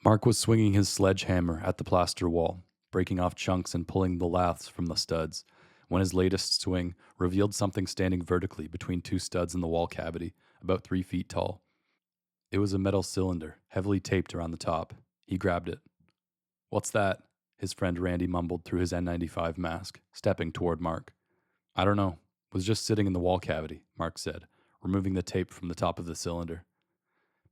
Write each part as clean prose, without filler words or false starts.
Mark was swinging his sledgehammer at the plaster wall, breaking off chunks and pulling the laths from the studs, when his latest swing revealed something standing vertically between two studs in the wall cavity, about 3 feet tall. It was a metal cylinder, heavily taped around the top. He grabbed it. "What's that?" his friend Randy mumbled through his N95 mask, stepping toward Mark. "I don't know. Was just sitting in the wall cavity," Mark said, removing the tape from the top of the cylinder.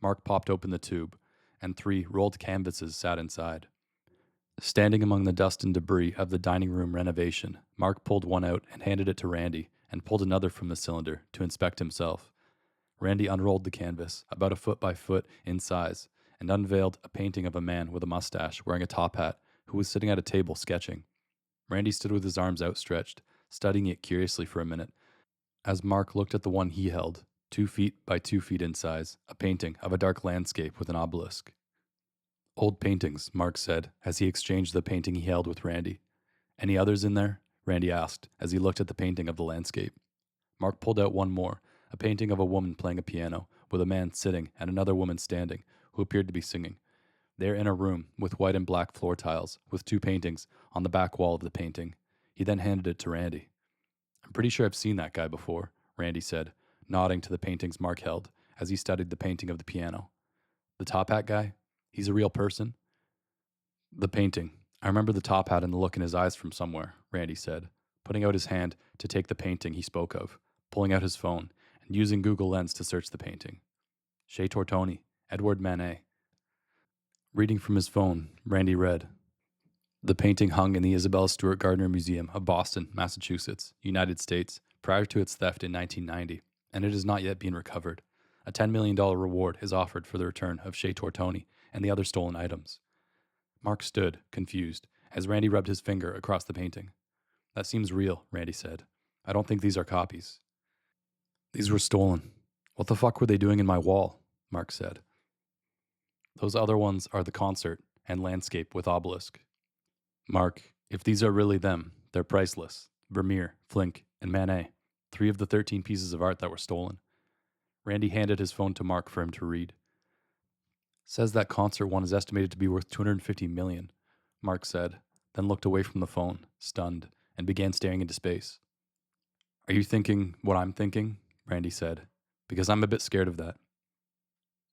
Mark popped open the tube, and 3 rolled canvases sat inside. Standing among the dust and debris of the dining room renovation, Mark pulled one out and handed it to Randy, and pulled another from the cylinder to inspect himself. Randy unrolled the canvas, about a foot by foot in size, and unveiled a painting of a man with a mustache wearing a top hat who was sitting at a table sketching. Randy stood with his arms outstretched, studying it curiously for a minute, as Mark looked at the one he held, 2 feet by 2 feet in size, a painting of a dark landscape with an obelisk. "Old paintings," Mark said, as he exchanged the painting he held with Randy. "Any others in there?" Randy asked, as he looked at the painting of the landscape. Mark pulled out one more, a painting of a woman playing a piano, with a man sitting and another woman standing, who appeared to be singing. They are in a room with white and black floor tiles, with 2 paintings on the back wall of the painting. He then handed it to Randy. "I'm pretty sure I've seen that guy before," Randy said, nodding to the paintings Mark held, as he studied the painting of the piano. "The top hat guy? He's a real person?" "The painting. I remember the top hat and the look in his eyes from somewhere," Randy said, putting out his hand to take the painting he spoke of, pulling out his phone, and using Google Lens to search the painting. "Chez Tortoni, Edward Manet." Reading from his phone, Randy read, "The painting hung in the Isabella Stewart Gardner Museum of Boston, Massachusetts, United States, prior to its theft in 1990, and it has not yet been recovered. A $10 million reward is offered for the return of Chez Tortoni and the other stolen items." Mark stood, confused, as Randy rubbed his finger across the painting. "That seems real," Randy said. "I don't think these are copies." "These were stolen. What the fuck were they doing in my wall?" Mark said. "Those other ones are the concert and landscape with obelisk." "Mark, if these are really them, they're priceless. Vermeer, Flink, and Manet, 3 of the 13 pieces of art that were stolen." Randy handed his phone to Mark for him to read. "Says that concert one is estimated to be worth $250 million, Mark said, then looked away from the phone, stunned, and began staring into space. "Are you thinking what I'm thinking?" Randy said, "because I'm a bit scared of that."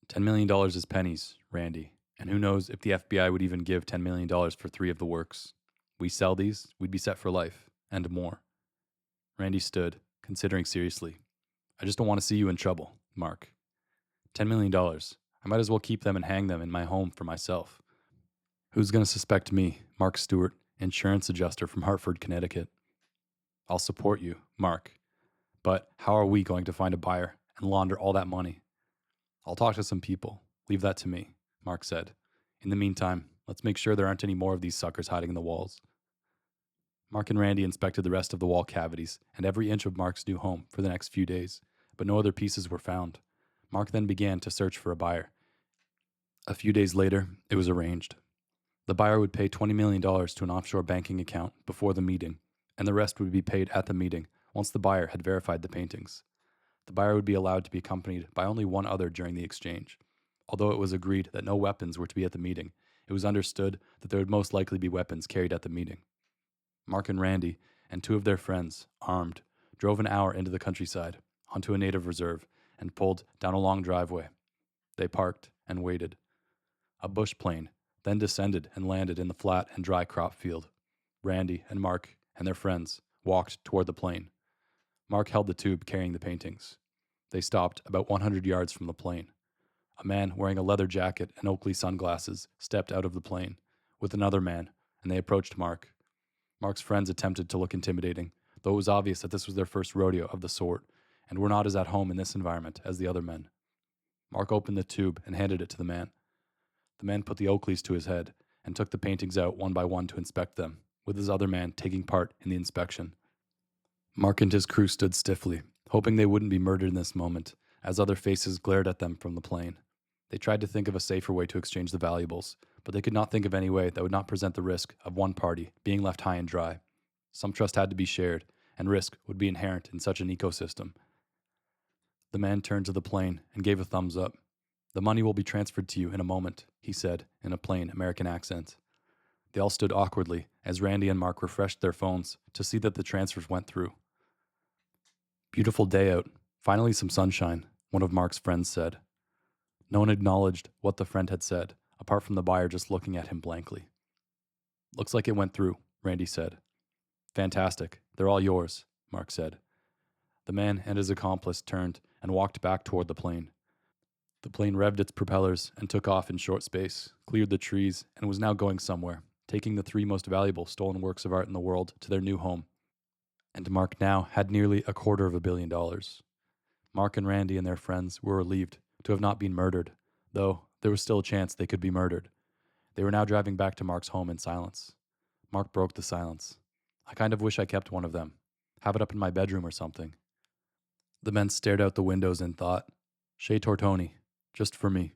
$10 million is pennies, Randy, and who knows if the FBI would even give $10 million for 3 of the works. We sell these, we'd be set for life, and more. Randy stood, considering seriously. "I just don't want to see you in trouble, Mark. $10 million. I might as well keep them and hang them in my home for myself. Who's going to suspect me, Mark Stewart, insurance adjuster from Hartford, Connecticut? I'll support you, Mark. But how are we going to find a buyer and launder all that money?" "I'll talk to some people. Leave that to me," Mark said. "In the meantime, let's make sure there aren't any more of these suckers hiding in the walls." Mark and Randy inspected the rest of the wall cavities and every inch of Mark's new home for the next few days, but no other pieces were found. Mark then began to search for a buyer. A few days later, it was arranged. The buyer would pay $20 million to an offshore banking account before the meeting, and the rest would be paid at the meeting once the buyer had verified the paintings. The buyer would be allowed to be accompanied by only one other during the exchange. Although it was agreed that no weapons were to be at the meeting, it was understood that there would most likely be weapons carried at the meeting. Mark and Randy and 2 of their friends, armed, drove an hour into the countryside, onto a native reserve, and pulled down a long driveway. They parked and waited. A bush plane then descended and landed in the flat and dry crop field. Randy and Mark and their friends walked toward the plane. Mark held the tube carrying the paintings. They stopped about 100 yards from the plane. A man wearing a leather jacket and Oakley sunglasses stepped out of the plane, with another man, and they approached Mark. Mark's friends attempted to look intimidating, though it was obvious that this was their first rodeo of the sort, and were not as at home in this environment as the other men. Mark opened the tube and handed it to the man. The man put the Oakleys to his head and took the paintings out one by one to inspect them, with his other man taking part in the inspection. Mark and his crew stood stiffly, hoping they wouldn't be murdered in this moment, as other faces glared at them from the plane. They tried to think of a safer way to exchange the valuables, but they could not think of any way that would not present the risk of one party being left high and dry. Some trust had to be shared, and risk would be inherent in such an ecosystem. The man turned to the plane and gave a thumbs up. The money will be transferred to you in a moment, he said in a plain American accent. They all stood awkwardly as Randy and Mark refreshed their phones to see that the transfers went through. Beautiful day out. Finally some sunshine, one of Mark's friends said. No one acknowledged what the friend had said, apart from the buyer just looking at him blankly. Looks like it went through, Randy said. Fantastic. They're all yours, Mark said. The man and his accomplice turned and walked back toward the plane. The plane revved its propellers and took off in short space, cleared the trees, and was now going somewhere, taking the 3 most valuable stolen works of art in the world to their new home. And Mark now had nearly $250 million. Mark and Randy and their friends were relieved to have not been murdered, though there was still a chance they could be murdered. They were now driving back to Mark's home in silence. Mark broke the silence. I kind of wish I kept one of them. Have it up in my bedroom or something. The men stared out the windows and thought, Chez Tortoni, just for me.